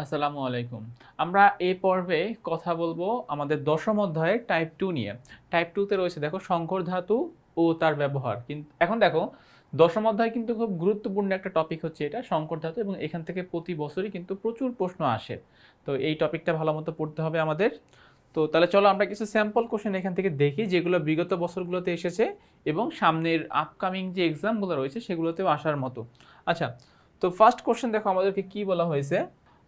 আসসালামু আলাইকুম। আমরা এই পর্বে কথা বলবো আমাদের দশম অধ্যায়ের টাইপ 2 নিয়ে। টাইপ 2 তে রয়েছে দেখো সংকর ধাতু ও তার ব্যবহার। এখন দেখো দশম অধ্যায় কিন্তু খুব গুরুত্বপূর্ণ একটা টপিক হচ্ছে এটা সংকর ধাতু এবং এখান থেকে প্রতি বছরই কিন্তু প্রচুর প্রশ্ন আসে। তো এই টপিকটা ভালোমতো পড়তে হবে আমাদের। তো তাহলে চলো আমরা কিছু স্যাম্পল কোশ্চেন এখান থেকে দেখি যেগুলো বিগত বছরগুলোতে এসেছে এবং সামনের আপকামিং যে এক্সামগুলো রয়েছে সেগুলোতেও আসার মতো। আচ্ছা, তো ফার্স্ট কোশ্চেন দেখো আমাদেরকে কি বলা হয়েছে।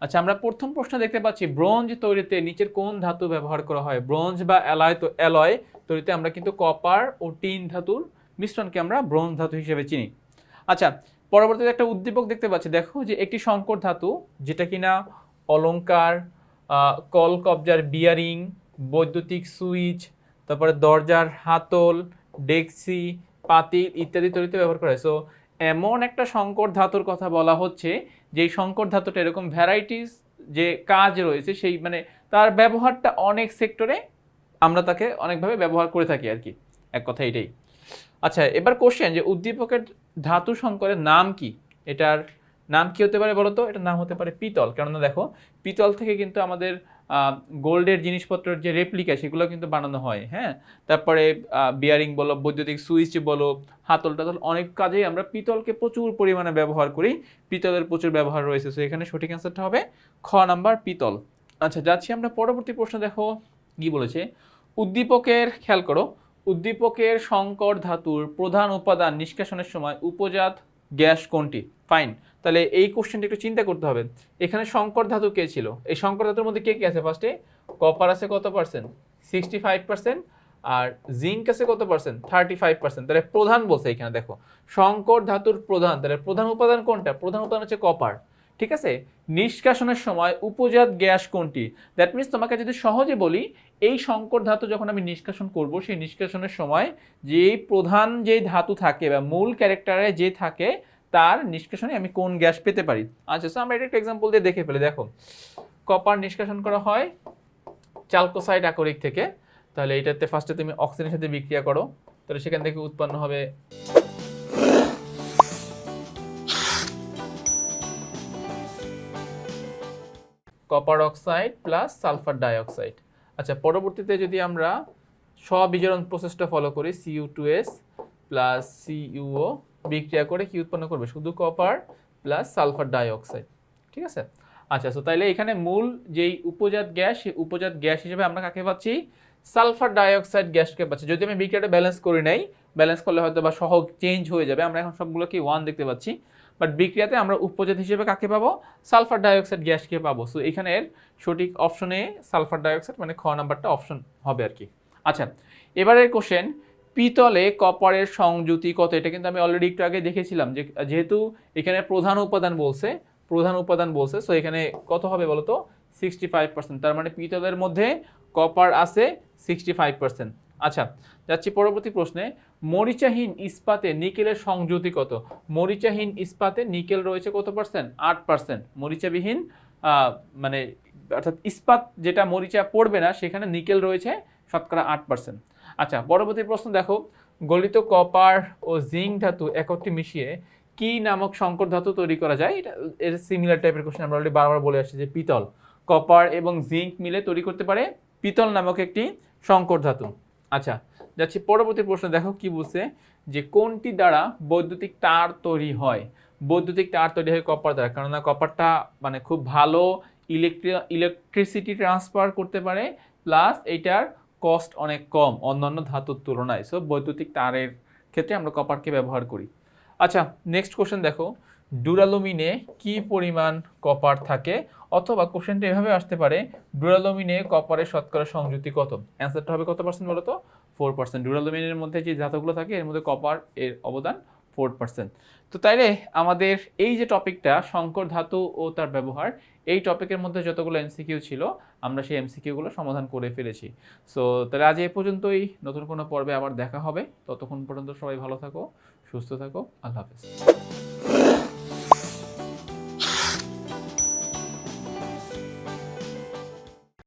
আচ্ছা, আমরা প্রথম প্রশ্ন দেখতে পাচ্ছি ব্রোঞ্জ তৈরিতে নিচের কোন ধাতু ব্যবহার করা হয়। ব্রোঞ্জ বা অ্যালয় তৈরিতে আমরা কিন্তু কপার ও টিন ধাতুর মিশ্রণকে আমরা ব্রোঞ্জ ধাতু হিসেবে চিনি। আচ্ছা, পরবর্তীতে একটা উদ্দীপক দেখতে পাচ্ছি, দেখো যে একটি সংকর ধাতু যেটা কিনা অলংকার, কল কবজার বিয়ারিং, বৈদ্যুতিক সুইচ, তারপরে দরজার হাতল, ডেক্সি, পাতিল ইত্যাদি তৈরিতে ব্যবহার করা হয়। সো এমন একটা সংকর ধাতুর কথা বলা হচ্ছে যেই সংকর ধাতুটা এরকম ভ্যারাইটিস যে কাজ রয়েছে সেই মানে তার ব্যবহারটা অনেক সেক্টরে আমরা তাকে অনেকভাবে ব্যবহার করে থাকি আর কি, এক কথা এটাই। আচ্ছা, এবার কোশ্চেন যে উদ্দীপকের ধাতু সংকরের নাম কি। এটার নাম কি হতে পারে বলো তো? এটার নাম হতে পারে পিতল। কেননা দেখো পিতল থেকে কিন্তু আমাদের গোল্ডের জিনিসপত্রের যে রেপ্লিকা সেগুলো কিন্তু বানানো হয়। হ্যাঁ, তারপরে বিয়ারিং বলো, বৈদ্যুতিক সুইচ বলো, হাতল টাতল অনেক কাজেই আমরা পিতলকে প্রচুর পরিমাণে ব্যবহার করি। পিতলের প্রচুর ব্যবহার রয়েছে। সো এখানে সঠিক অ্যান্সারটা হবে খ নাম্বার পিতল। আচ্ছা, যাচ্ছি আমরা পরবর্তী প্রশ্ন। দেখো কি বলেছে, উদ্দীপকের খেয়াল করো, উদ্দীপকের সংকর ধাতুর প্রধান উপাদান নিষ্কাশনের সময় উপজাত গ্যাস কোনটি। ফাইন, তাহলে এই কোশ্চেনটা একটু চিন্তা করতে হবে। এখানে সংকর ধাতু কে ছিল? এই সংকর ধাতুর মধ্যে কে কে আছে? ফার্স্টে কপার আছে কত পার্সেন্ট? 65%। আর জিঙ্ক আছে কত পার্সেন্ট? 35%। তাহলে প্রধান বলছে এখানে, দেখো সংকর ধাতুর প্রধান, তাহলে প্রধান উপাদান কোনটা? প্রধান উপাদান হচ্ছে কপার। ঠিক আছে, নিষ্কাশনের সময় উপজাত গ্যাস কোনটি? দ্যাট মিনস তোমাকে যদি সহজে বলি, এই সংকর ধাতু যখন আমি নিষ্কাশন করব সেই নিষ্কাশনের সময় যেই প্রধান যেই ধাতু থাকে বা মূল ক্যারেক্টারে যে থাকে তার নিষ্কাশনে আমি কোন গ্যাস পেতে পারি। আচ্ছা, সো আমরা এটা একটা এক্সাম্পল দিয়ে দেখে ফেলি। দেখো কপার নিষ্কাশন করা হয় চালকোসাইড আকরিক থেকে। তাহলে এটাতে ফার্স্টে তুমি অক্সিজেনের সাথে বিক্রিয়া করো, তাহলে সেখান থেকে উৎপন্ন হবে copper oxide plus sulphur dioxide. আচ্ছা, পরবর্তীতে যদি আমরা স্ববিজারণ প্রসেসটা ফলো করি, Cu2S প্লাস CuO বিক্রিয়া করে কি উৎপন্ন করবে? শুধু কপার প্লাস সালফার ডাইঅক্সাইড। ঠিক আছে। আচ্ছা, সো তাইলে এখানে মূল যেই উপজাত গ্যাস, সেই উপজাত গ্যাস হিসেবে আমরা কাকে পাচ্ছি? সালফার ডাইঅক্সাইড গ্যাসকে পাচ্ছি। যদি আমি বিক্রিয়াটা ব্যালেন্স করি নাই, ব্যালেন্স করলে হয়তো বা সহগ চেঞ্জ হয়ে যাবে। আমরা এখন সবগুলোকে 1 দেখতে পাচ্ছি, বাট বিক্রিয়াতে আমরা উপজাত হিসেবে কাকে পাবো? সালফার ডাইঅক্সাইড গ্যাসকে পাবো। সো এখানের সঠিক অপশনে সালফার ডাইঅক্সাইড মানে খ নাম্বারটা অপশন হবে আর কি। আচ্ছা, এবারের কোশ্চেন, পিতলে কপারের সংযুতি কত? এটা কিন্তু আমি অলরেডি একটু আগে দেখেছিলাম যে যেহেতু এখানে প্রধান উপাদান বলছে, সো এখানে কত হবে বলতো? 65%। তার মানে পিতলের মধ্যে কপার আছে 65%। আচ্ছা, যাচ্ছি পরবর্তী প্রশ্নে, মরিচাহীন ইস্পাতে নিকেলের সংযুতি কত? মরিচাহীন ইস্পাতে নিকেল রয়েছে কত পার্সেন্ট? 8%। মরিচাবিহীন মানে অর্থাৎ ইস্পাত যেটা মরিচা পড়বে না সেখানে নিকেল রয়েছে শতকরা 8%। আচ্ছা, পরবর্তী প্রশ্ন দেখো, গলিত কপার ও জিঙ্ক ধাতু একত্রে মিশিয়ে কি নামক সংকর ধাতু তৈরি করা যায়? এটা এর সিমিলার টাইপের কোশ্চেন আমরা অলরেডি বারবার বলে আসছি যে পিতল, কপার এবং জিঙ্ক মিলে তৈরি করতে পারে পিতল নামক একটি সংকর ধাতু। আচ্ছা, যাচ্ছি পরবর্তী প্রশ্ন। দেখো কি বলছে, যে কোনটি দ্বারা বৈদ্যুতিক তার তৈরি হয়? বৈদ্যুতিক তার তৈরি হয় কপার দ্বারা, কেননা কপারটা মানে খুব ভালো ইলেকট্রিসিটি ট্রান্সফার করতে পারে, প্লাস এইটার কস্ট অনেক কম অন্যান্য ধাতুর তুলনায়। সো বৈদ্যুতিক তারের ক্ষেত্রে আমরা কপারকে ব্যবহার করি। আচ্ছা, নেক্সট কোশ্চেন দেখো, ডুরালুমিনে কি পরিমাণ কপার থাকে? অথবা কোশ্চেনটা এভাবে আসতে পারে, ডুরালুমিনে কপারের শতকরা সংযুতি কত? অ্যান্সারটা হবে কত পার্সেন্ট বলো তো? 4%। ডুরালুমিনের মধ্যে যে ধাতুগুলো থাকে এর মধ্যে কপার এর অবদান 4%। তো তাইলে আমাদের এই যে টপিকটা সংকর ধাতু ও তার ব্যবহার, এই টপিকের মধ্যে যতগুলো এমসিকিউ ছিল আমরা সেই এমসিকিউগুলো সমাধান করে ফেলেছি। সো তাহলে আজ এই পর্যন্তই, নতুন কোনো পর্বে আবার দেখা হবে। ততক্ষণ পর্যন্ত সবাই ভালো থাকো, সুস্থ থাকো, আল্লাহ হাফেজ।